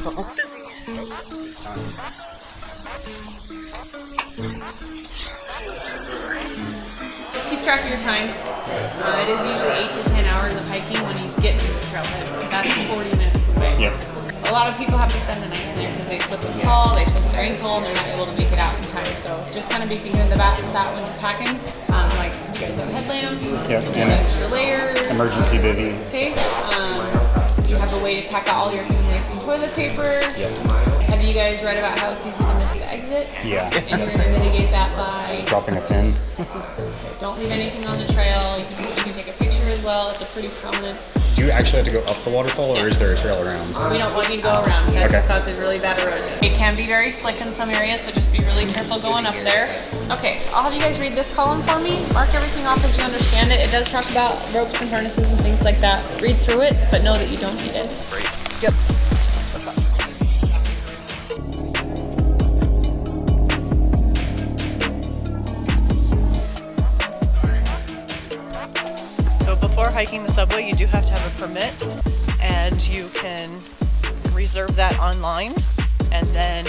says, oh, busy. Oh, that's a good sign. Keep track of your time. It is usually 8 to 10 hours of hiking when you get to the trailhead. That's 40 minutes away. Yep. A lot of people have to spend the night in there because they slip and fall, they twist their ankle, and they're not able to make it out in time. So just kind of be thinking of that when you're packing. Like you guys have headlamps, Yep. you have extra layers. Emergency bivvy. Okay. You have a way to pack out all your clean waste and toilet paper. Yep. Have you guys read about how it's easy to miss the exit? Yeah. And you're going to mitigate that by Dropping a pin. don't leave anything on the trail. You can take a picture as well. It's a pretty prominent. Do you actually have to go up the waterfall, or is there a trail around? We don't want you to go around. That Okay. just causes really bad erosion. It can be very slick in some areas, so just be really careful going up there. Okay, I'll have you guys read this column for me. Mark everything off as you understand it. It does talk about ropes and harnesses and things like that. Read through it, but know that you don't need it. Great. Yep. Before hiking the subway, you do have to have a permit, and you can reserve that online, and then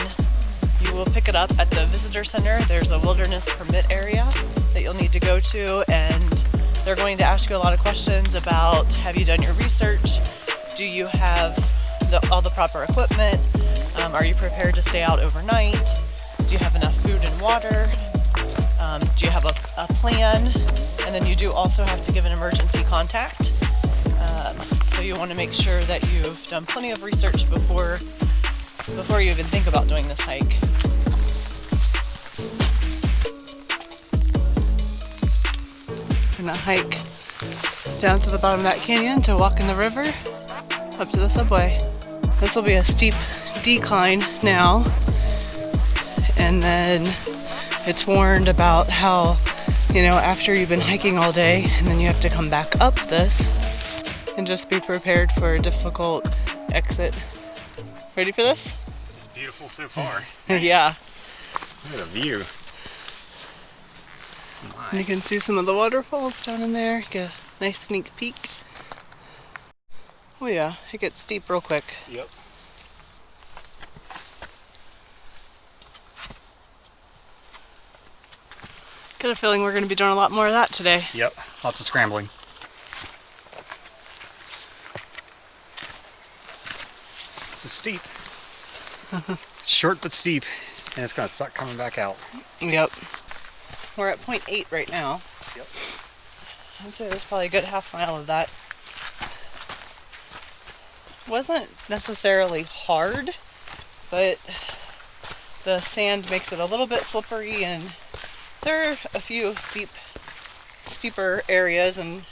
you will pick it up at the visitor center. There's a wilderness permit area that you'll need to go to, and they're going to ask you a lot of questions about, have you done your research? Do you have all the proper equipment? Are you prepared to stay out overnight? Do you have enough food and water? Do you have a plan? And then you do also have to give an emergency contact. So you want to make sure that you've done plenty of research before you even think about doing this hike. We're gonna hike down to the bottom of that canyon to walk in the river up to the subway. This will be a steep decline now, and then it's warned about how, after you've been hiking all day and then you have to come back up this, and just be prepared for a difficult exit. Ready for this? It's beautiful so far. Yeah. Look at the view. You can see some of the waterfalls down in there. Get a nice sneak peek. Oh yeah, it gets steep real quick. Yep. Got a feeling we're going to be doing a lot more of that today. Yep. Lots of scrambling. This is steep. Short but steep, and it's going to suck coming back out. Yep. We're at 0.8 right now. Yep. I'd say there's probably a good half mile of that. Wasn't necessarily hard, but the sand makes it a little bit slippery, and there are a few steeper areas and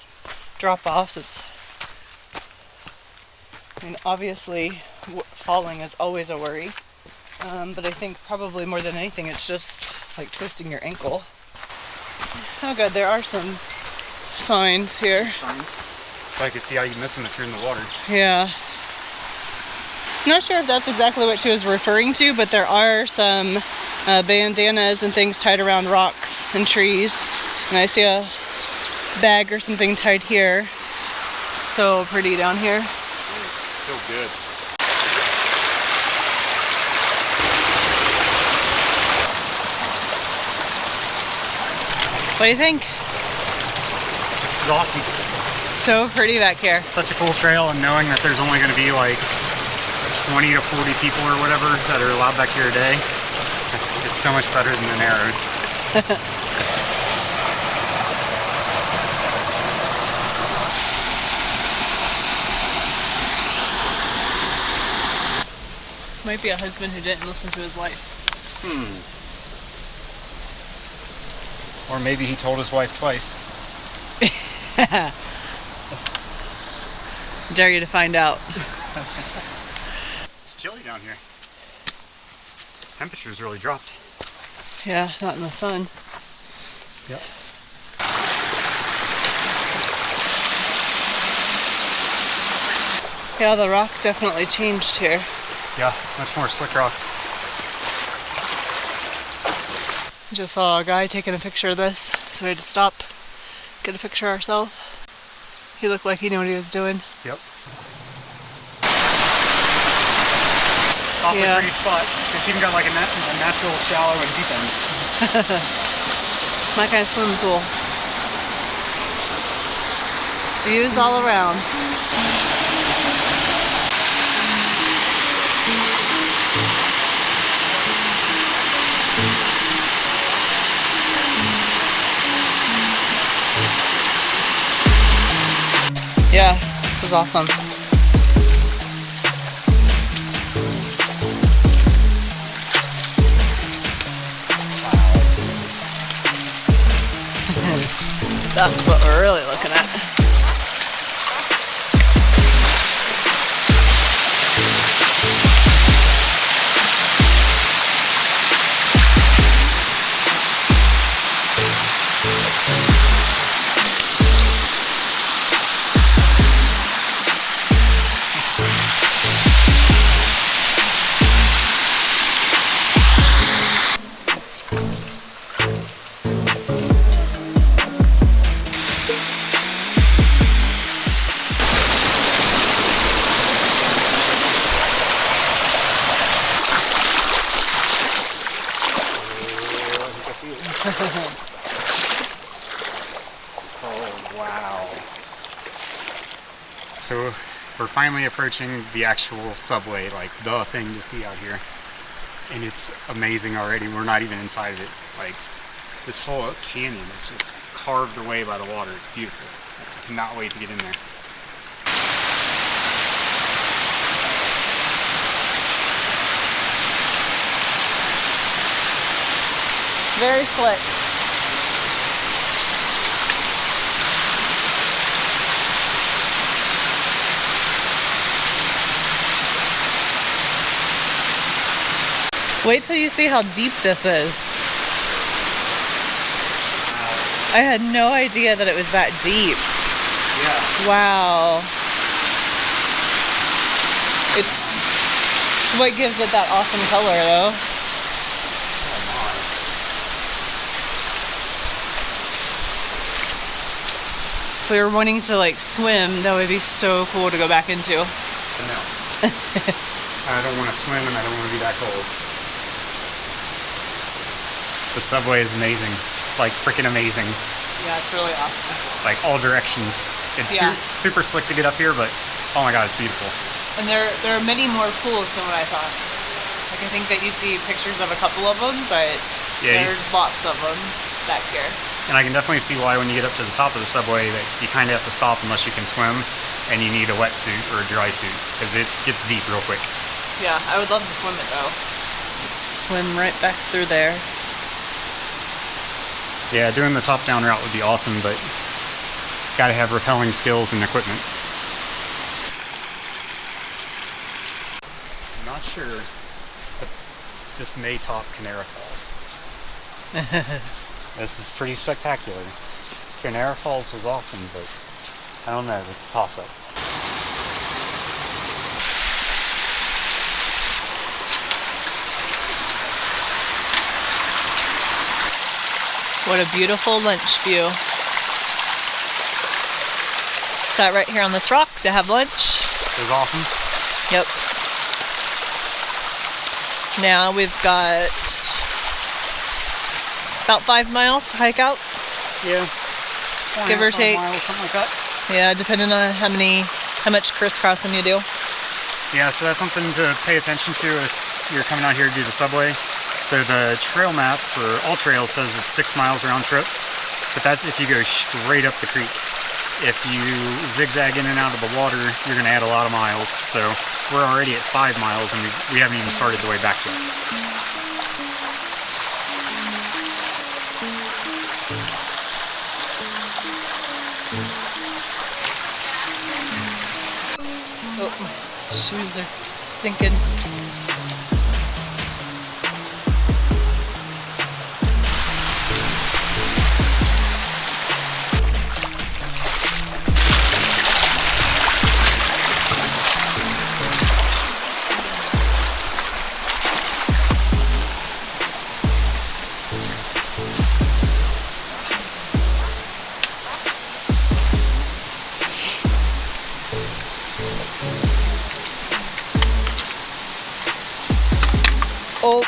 drop-offs. Obviously falling is always a worry, but I think probably more than anything it's just like twisting your ankle. Oh good, there are some signs here. Signs. I can see how you miss them if you're in the water. Yeah. Not sure if that's exactly what she was referring to, but there are some bandanas and things tied around rocks and trees. And I see a bag or something tied here. So pretty down here. Nice. Feels good. What do you think? This is awesome. So pretty back here. Such a cool trail, and knowing that there's only going to be like 20 to 40 people or whatever that are allowed back here a day, it's so much better than the Narrows. Might be a husband who didn't listen to his wife. Or maybe he told his wife twice. Dare you to find out. It's chilly down here. Temperature's really dropped. Yeah, not in the sun. Yep. Yeah, the rock definitely changed here. Yeah, much more slick rock. Just saw a guy taking a picture of this, so we had to stop, get a picture ourselves. He looked like he knew what he was doing. Yep. Awfully pretty spot. It's even got like a natural shallow and deep end. My kind of swimming pool. Views all around. Yeah, this is awesome. That's what we're really looking at. Oh, wow. So we're finally approaching the actual subway, like the thing to see out here. And it's amazing already. We're not even inside of it. Like, this whole canyon is just carved away by the water. It's beautiful. I cannot wait to get in there. Very slick. Wait till you see how deep this is. I had no idea that it was that deep. Yeah. Wow. It's what gives it that awesome color though. If we were wanting to like swim, that would be so cool to go back into. No. I don't want to swim and I don't want to be that cold. The subway is amazing. Like, freaking amazing. Yeah, it's really awesome. Like, all directions. It's super slick to get up here, but oh my god, it's beautiful. And there are many more pools than what I thought. Like, I think that you see pictures of a couple of them, but there's lots of them back here. And I can definitely see why when you get up to the top of the subway that you kind of have to stop unless you can swim, and you need a wetsuit or a dry suit, because it gets deep real quick. Yeah, I would love to swim it though. Let's swim right back through there. Yeah, doing the top-down route would be awesome, but gotta have rappelling skills and equipment. I'm not sure, but this may top Canara Falls. This is pretty spectacular. Canara Falls was awesome, but I don't know, it's a toss-up. What a beautiful lunch view. Sat right here on this rock to have lunch. It was awesome. Yep. Now we've got about 5 miles to hike out. Yeah. Give or take. 5 miles, something like that. Yeah, depending on how much crisscrossing you do. Yeah, so that's something to pay attention to if you're coming out here to do the subway. So the trail map for all trails says it's 6 miles round trip, but that's if you go straight up the creek. If you zigzag in and out of the water, you're going to add a lot of miles. So we're already at 5 miles and we haven't even started the way back yet. Oh, my shoes are sinking. Oh.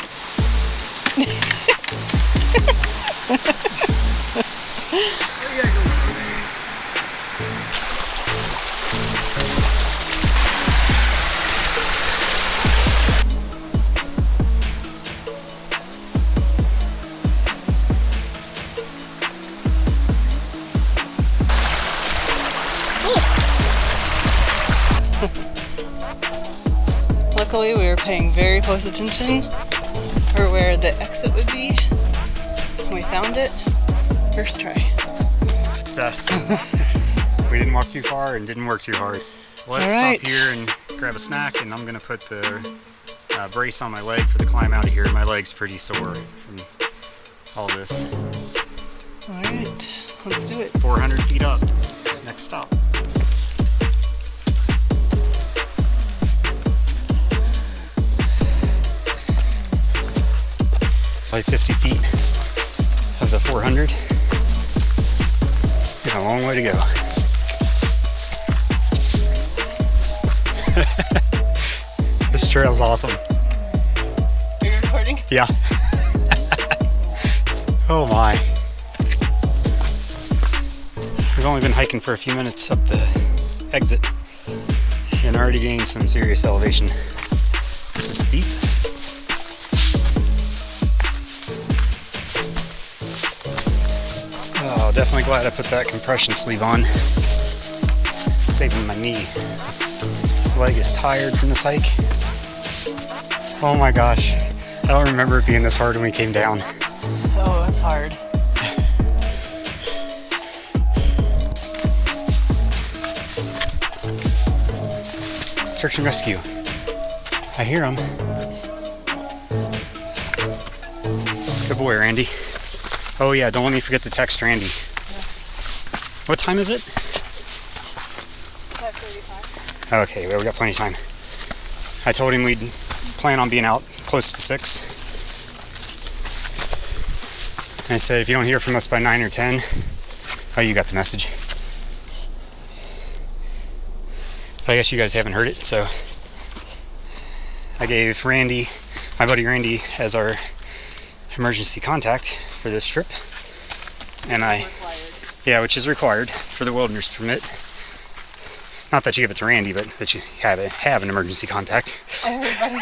Luckily, we were paying very close attention for where the exit would be. We found it. First try. Success. We didn't walk too far and didn't work too hard. Let's stop here and grab a snack, and I'm gonna put the brace on my leg for the climb out of here. My leg's pretty sore from all this. All right, let's do it. 400 feet up. Next stop. Like 50 feet of the 400. Got a long way to go. This trail's awesome. Are you recording? Yeah. Oh my. We've only been hiking for a few minutes up the exit and already gained some serious elevation. This is steep. Oh, definitely glad I put that compression sleeve on. It's saving my knee. My leg is tired from this hike. Oh my gosh. I don't remember it being this hard when we came down. Oh, it's hard. Search and rescue. I hear him. Good boy, Randy. Oh yeah, don't let me forget to text Randy. What time is it? 5:35. Okay, well, we got plenty of time. I told him we'd plan on being out close to 6. And I said, if you don't hear from us by 9 or 10, oh, you got the message. I guess you guys haven't heard it, so I gave Randy, my buddy Randy, as our emergency contact for this trip. And yeah, which is required for the wilderness permit. Not that you give it to Randy, but that you have an emergency contact. Everybody.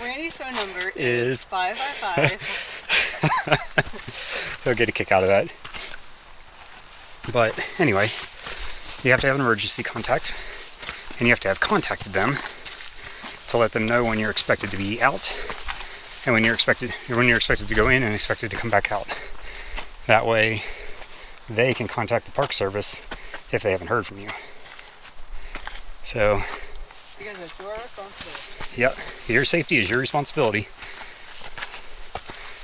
Randy's phone number is 555. He'll get a kick out of that. But anyway, you have to have an emergency contact, and you have to have contacted them to let them know when you're expected to be out, and when you're expected to go in and expected to come back out. That way, they can contact the Park Service if they haven't heard from you. So, You guys, it's your responsibility. yep, your safety is your responsibility.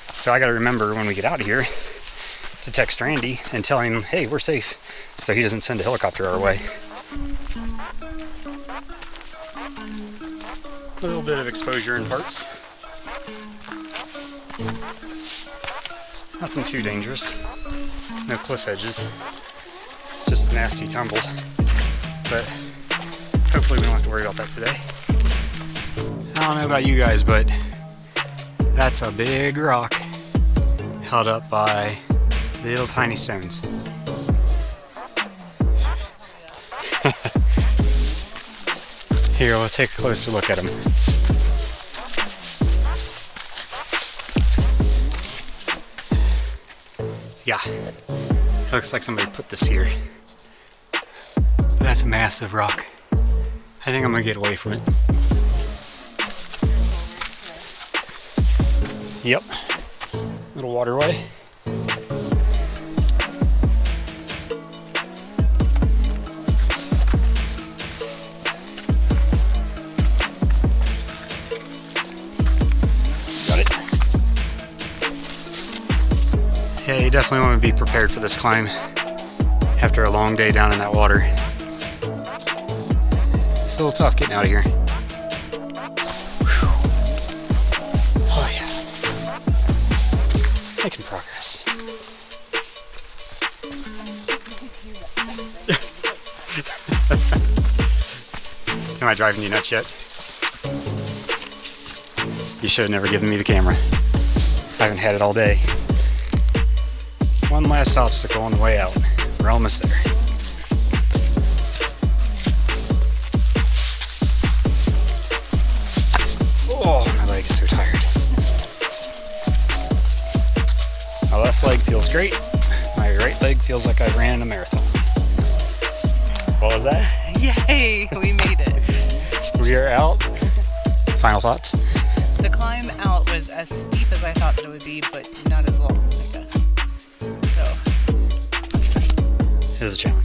So I got to remember when we get out of here to text Randy and tell him, hey, we're safe, so he doesn't send a helicopter our way. A little bit of exposure in parts. Nothing too dangerous. No cliff edges. Just a nasty tumble. But hopefully we don't have to worry about that today. I don't know about you guys, but that's a big rock held up by little tiny stones. Here, we'll take a closer look at them. Yeah, looks like somebody put this here. That's a massive rock. I think I'm gonna get away from it. Yep, little waterway. Got it. Yeah, you definitely want to be prepared for this climb after a long day down in that water. It's a little tough getting out of here. Whew. Oh yeah. Making progress. Am I driving you nuts yet? You should have never given me the camera. I haven't had it all day. One last obstacle on the way out. We're almost there. Oh, my leg is so tired. My left leg feels great. My right leg feels like I ran a marathon. What was that? Yay, we made it. We are out. Final thoughts? The climb out was as steep as I thought that it would be, but not as long, I guess. So, It was a challenge.